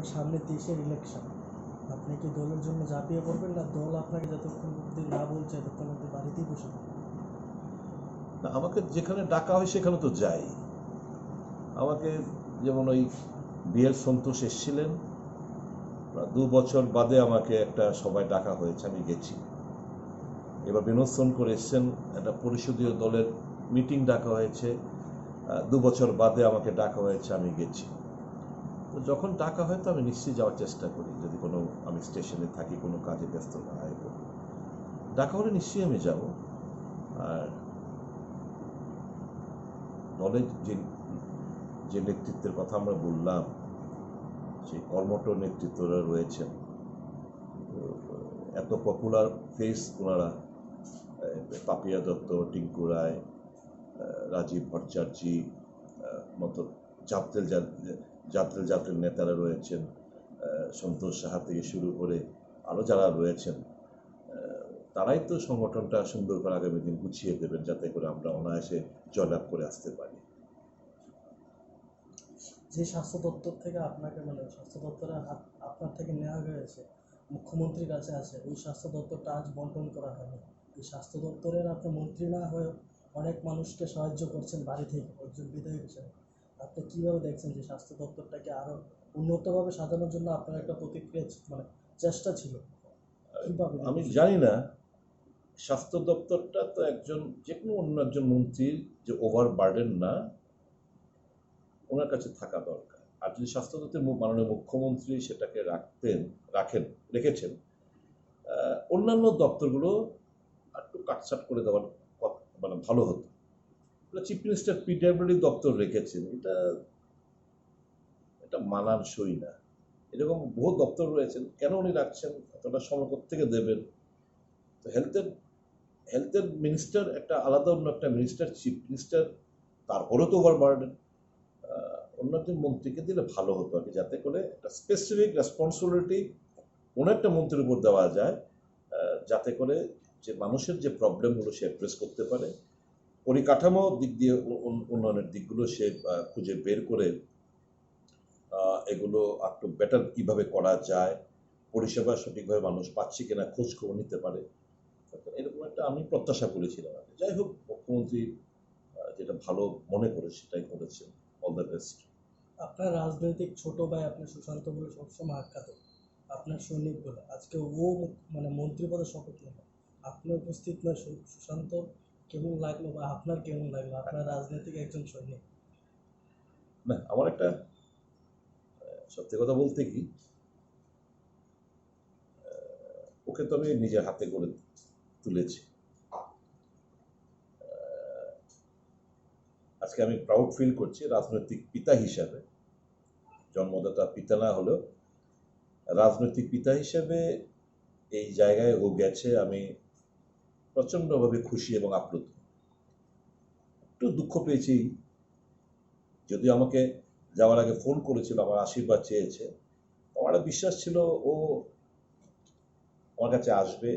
আগামী সামনে দেশের ইলেকশন, আপনি কি দলের জন্য ঝাঁপিয়ে পড়বেন, না দল আপনাকে যতক্ষণ অব্দি না বলছে ততক্ষণ অব্দি বাড়িতেই বসে থাকবেন? না, আমাকে যেখানে ডাকা হয় সেখানে তো যাই। আমাকে যেমন ওই বিএল সন্তোষ এসেছিলেন, 2 বছর বাদে আমাকে একটা সবাই ডাকা হয়েছে, আমি গেছি। এবার বিনোদ সোনকর এসছেন, একটা পরিষদীয় দলের মিটিং ডাকা হয়েছে, 2 বছর বাদে আমাকে ডাকা হয়েছে, আমি গেছি। তো যখন ডাকা হয় তো আমি নিশ্চয়ই যাওয়ার চেষ্টা করি, যদি কোনো আমি স্টেশনে থাকি, কোনো কাজে ব্যস্ত না হয়। ডাকা হলে নিশ্চয়ই আমি যাব। আর দলের যে নেতৃত্বের কথা আমরা বললাম, সেই কর্মঠ নেতৃত্বরা রয়েছেন, এত পপুলার ফেস ওনারা, পাপিয়া দত্ত, টিঙ্কু রায়, রাজীব ভট্টাচার্যি মতো জাতীয় নেতারা রয়েছেন, সন্তোষ সাহা থেকে শুরু করে আরও যারা রয়েছেন, তারাই তো সংগঠনটা সুন্দর করে আগামী দিন গুছিয়ে দেবেন, যাতে করে আমরা অনায়াসে জয়লাভ করে আসতে পারি। যে স্বাস্থ্য দপ্তর থেকে আপনাকে স্বাস্থ্য দপ্তরের হাত আপনার থেকে নেওয়া হয়েছে, মুখ্যমন্ত্রীর কাছে আছে, ওই স্বাস্থ্য দপ্তরটা আজ বন্টন করা হয়নি। এই স্বাস্থ্য দপ্তরের আপনি মন্ত্রী না হয়েও অনেক মানুষকে সাহায্য করছেন বাড়ি থেকে একজন বিধায়ক হিসেবে। আপনি কীভাবে দেখছেন যে স্বাস্থ্য দপ্তরটাকে আরও উন্নতভাবে সাজানোর জন্য আপনার একটা প্রতিক্রিয়া চেষ্টা ছিল? আমি জানি না, স্বাস্থ্য দপ্তরটা তো যে কোনো অন্য একজন মন্ত্রীর যে ওভার বার্ডেন না, ওনার কাছে থাকা দরকার। আর যদি স্বাস্থ্য দপ্তরের মাননীয় মুখ্যমন্ত্রী সেটাকে রেখেছেন, অন্যান্য দপ্তরগুলো একটু কাটছাট করে দেওয়ার ভালো হতো। চিফ মিনিস্টার পিডব্লিউডি দপ্তর রেখেছেন, এটা মানানসই না। এরকম বহু দপ্তর রয়েছেন, কেন উনি রাখছেন, এতটা সময় থেকে দেবেন? তো হেলথের মিনিস্টার একটা আলাদা, অন্য একটা মিনিস্টার, চিফ মিনিস্টার, তারপরেও তো ওভার বার্ডেন। অন্য একজন মন্ত্রীকে দিলে ভালো হতো আর কি, যাতে করে একটা স্পেসিফিক রেসপন্সিবিলিটি কোনো একটা মন্ত্রীর উপর দেওয়া যায়, যাতে করে যে মানুষের যে প্রবলেমগুলো সে অ্যাড্রেস করতে পারে, পরিকাঠামো দিক দিয়ে উন্নয়নের দিকগুলো সে খুঁজে বের করে এগুলো একটু বেটার কীভাবে করা যায়, পরিষেবা সঠিকভাবে মানুষ পাচ্ছে কিনা খোঁজ খবর নিতে পারে, এরকম একটা আমি প্রত্যাশা করেছিলাম। যাই হোক, মুখ্যমন্ত্রী যেটা ভালো মনে করে সেটাই করেছেন। All the best. আপনার রাজনৈতিক ছোট ভাই, আপনি সুশান্ত বলে সবসময় আখ্যাত, আপনার সৈনিক বলে, আজকে ও মন্ত্রী পদে শপথ নেন, আপনি উপস্থিত নয়, সুশান্ত কেমন লাগলো বা আপনার কেমন লাগলো, আপনার রাজনৈতিক একজন সৈনিক? না, আমার একটা সত্যি কথা বলতে কি, ওকে তো আমি নিজের হাতে করে তুলেছি। আজকে আমি প্রাউড ফিল করছি রাজনৈতিক পিতা হিসাবে, জন্মদাতা পিতা না হলেও রাজনৈতিক পিতা হিসেবে এই জায়গায় ও গেছে, আমি প্রচণ্ডভাবে খুশি এবং আপ্লুত। একটু দুঃখ পেয়েছি, যদিও আমাকে যাওয়ার আগে ফোন করেছিল, আমার আশীর্বাদ চেয়েছে, আমার বিশ্বাস ছিল ও আমার কাছে আসবে,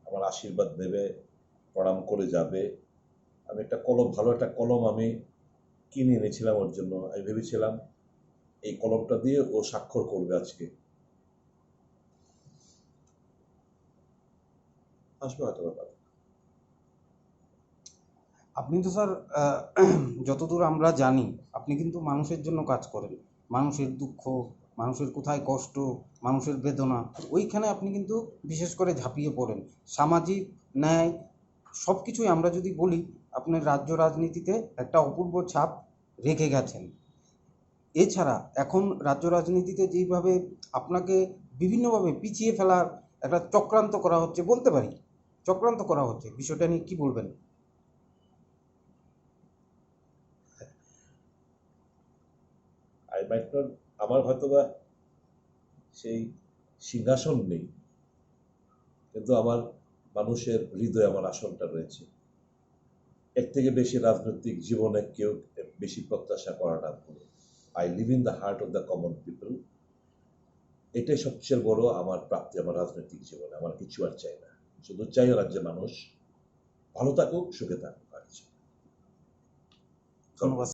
আমার আশীর্বাদ নেবে, প্রণাম করে যাবে। আমি ভালো একটা কলম আমি কিনে এনেছিলাম ওর জন্য। আমি ভেবেছিলাম এই কলমটা দিয়ে ও স্বাক্ষর করবে আজকে। আসবে হয়তো ব্যাপার। আপনি তো স্যার, যতদূর আমরা জানি, আপনি কিন্তু মানুষের জন্য কাজ করেন। মানুষের দুঃখ, মানুষের কোথায় কষ্ট, মানুষের বেদনা, ওইখানে আপনি কিন্তু বিশেষ করে ঝাঁপিয়ে পড়েন। সামাজিক ন্যায় সব কিছুই আমরা যদি বলি, আপনার রাজ্য রাজনীতিতে একটা অপূর্ব ছাপ রেখে গেছেন। এছাড়া এখন রাজ্য রাজনীতিতে যেইভাবে আপনাকে বিভিন্নভাবে পিছিয়ে ফেলার একটা চক্রান্ত করা হচ্ছে, বলতে পারি চক্রান্ত করা হচ্ছে, বিষয়টা নিয়ে কী বলবেন? আমার হয়তোবা সেই সিংহাসন নেই, কিন্তু আমার মানুষের হৃদয়ে আমার আসনটা রয়েছে। এর থেকে বেশি রাজনৈতিক জীবনে কেউ বেশি প্রত্যাশা করা না ভুলে। I live in the heart of the common people. এটাই সবচেয়ে বড় আমার প্রাপ্তি আমার রাজনৈতিক জীবনে। আমার কিছু আর চাই না, শুধু চাই রাজ্যের মানুষ ভালো থাকুক, সুখে থাকুক। ধন্যবাদ।